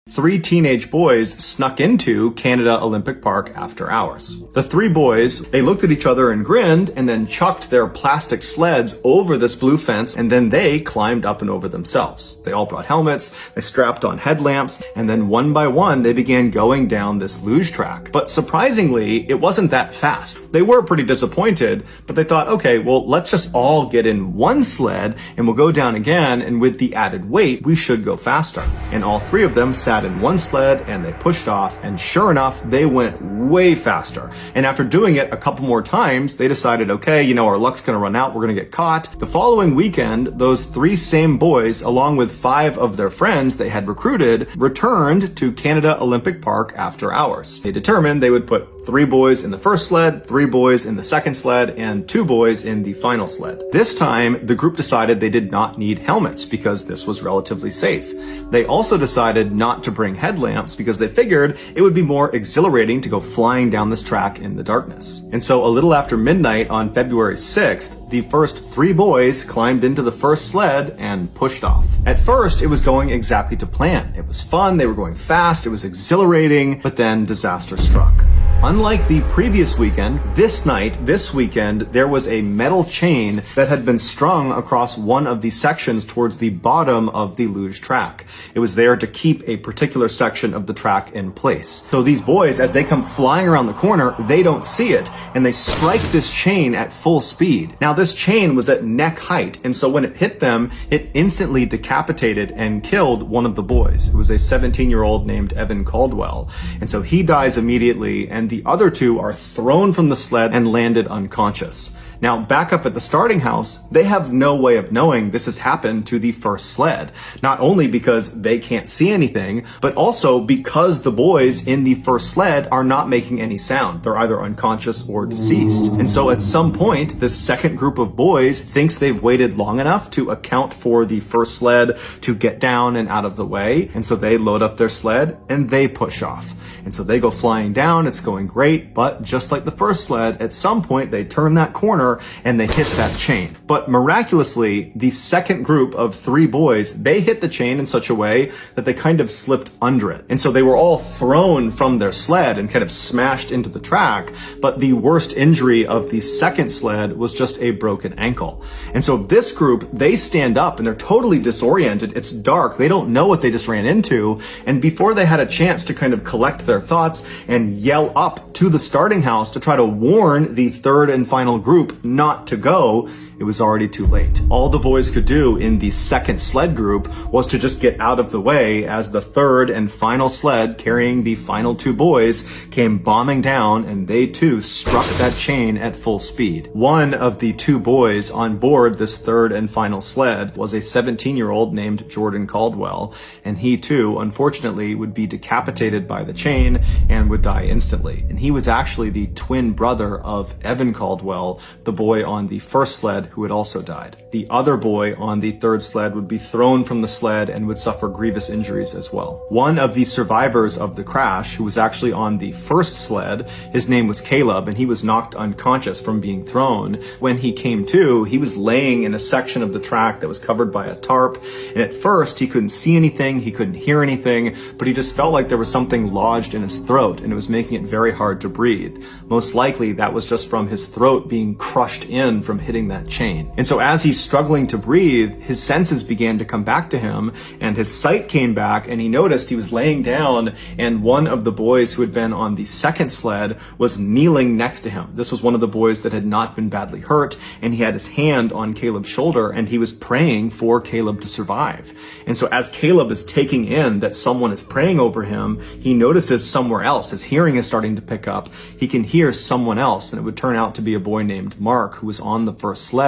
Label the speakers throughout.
Speaker 1: 3 teenage boys snuck into Canada Olympic Park after hours. The 3 boys, they looked at each other and grinned and then chucked their plastic sleds over this blue fence, and then they climbed up and over themselves. They all brought helmets, they strapped on headlamps, and then one by one they began going down this luge track. But surprisingly, it wasn't that fast. They were pretty disappointed, but they thought, okay, well, let's just all get in one sled and we'll go down again, and with the added weight, we should go faster. And all 3 of them sat in one sled and they pushed off, and sure enough, they went way faster. And after doing it a couple more times, they decided, okay, our luck's gonna run out, we're gonna get caught. The following weekend, those 3 same boys, along with 5 of their friends they had recruited, returned to Canada Olympic Park after hours. They determined they would put 3 boys in the first sled, 3 boys in the second sled, and 2 boys in the final sled. This time, the group decided they did not need helmets because this was relatively safe. They also decided not to bring headlamps because they figured it would be more exhilarating to go flying down this track in the darkness. And so a little after midnight on February 6th, the first 3 boys climbed into the first sled and pushed off. At first, it was going exactly to plan. It was fun, they were going fast, it was exhilarating, but then disaster struck. Unlike the previous weekend, this weekend, there was a metal chain that had been strung across one of the sections towards the bottom of the luge track. It was there to keep a particular section of the track in place. So these boys, as they come flying around the corner, they don't see it, and they strike this chain at full speed. Now, this chain was at neck height, and so when it hit them, it instantly decapitated and killed one of the boys. It was a 17-year-old named Evan Caldwell. And so he dies immediately, and the other 2 are thrown from the sled and landed unconscious. Now, back up at the starting house, they have no way of knowing this has happened to the first sled. Not only because they can't see anything, but also because the boys in the first sled are not making any sound. They're either unconscious or deceased. And so at some point, this second group of boys thinks they've waited long enough to account for the first sled to get down and out of the way. And so they load up their sled and they push off. And so they go flying down, it's going great, but just like the first sled, at some point they turn that corner and they hit that chain. But miraculously, the second group of 3 boys, they hit the chain in such a way that they kind of slipped under it. And so they were all thrown from their sled and kind of smashed into the track, but the worst injury of the second sled was just a broken ankle. And so this group, they stand up and they're totally disoriented. It's dark, they don't know what they just ran into, and before they had a chance to kind of collect their thoughts and yell up to the starting house to try to warn the third and final group not to go, it was already too late. All the boys could do in the second sled group was to just get out of the way as the third and final sled carrying the final 2 boys came bombing down, and they too struck that chain at full speed. One of the 2 boys on board this third and final sled was a 17-year-old named Jordan Caldwell, and he too, unfortunately, would be decapitated by the chain and would die instantly. And he was actually the twin brother of Evan Caldwell, the boy on the first sled who had also died. The other boy on the third sled would be thrown from the sled and would suffer grievous injuries as well. One of the survivors of the crash, who was actually on the first sled, his name was Caleb, and he was knocked unconscious from being thrown. When he came to, he was laying in a section of the track that was covered by a tarp, and at first he couldn't see anything, he couldn't hear anything, but he just felt like there was something lodged in his throat, and it was making it very hard to breathe. Most likely that was just from his throat being crushed in from hitting that chain. And so as he's struggling to breathe, his senses began to come back to him, and his sight came back, and he noticed he was laying down, and one of the boys who had been on the second sled was kneeling next to him. This was one of the boys that had not been badly hurt, and he had his hand on Caleb's shoulder, and he was praying for Caleb to survive. And so as Caleb is taking in that someone is praying over him, he notices somewhere else. His hearing is starting to pick up. He can hear someone else, and it would turn out to be a boy named Mark, who was on the first sled,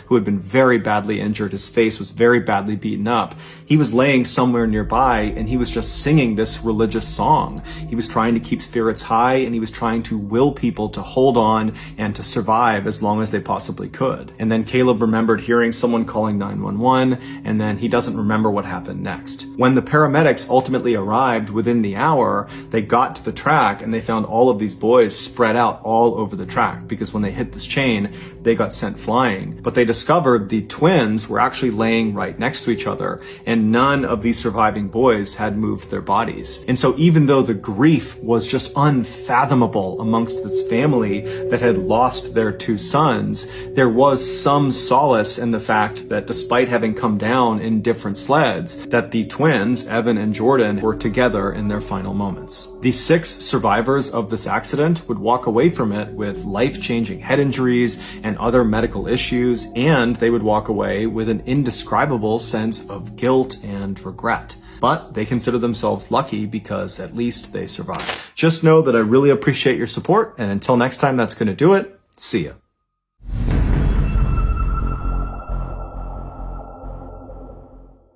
Speaker 1: who had been very badly injured. His face was very badly beaten up. He was laying somewhere nearby, and he was just singing this religious song. He was trying to keep spirits high, and he was trying to will people to hold on and to survive as long as they possibly could. And then Caleb remembered hearing someone calling 911, and then he doesn't remember what happened next. When the paramedics ultimately arrived within the hour, they got to the track and they found all of these boys spread out all over the track, because when they hit this chain, they got sent flying. morning, but they discovered the twins were actually laying right next to each other, and none of these surviving boys had moved their bodies. And so even though the grief was just unfathomable amongst this family that had lost their two sons, there was some solace in the fact that despite having come down in different sleds, that the twins, Evan and Jordan, were together in their final moments. The 6 survivors of this accident would walk away from it with life-changing head injuries and other medical issues, and they would walk away with an indescribable sense of guilt and regret. But they consider themselves lucky because at least they survived. Just know that I really appreciate your support, and until next time, that's going to do it. See ya.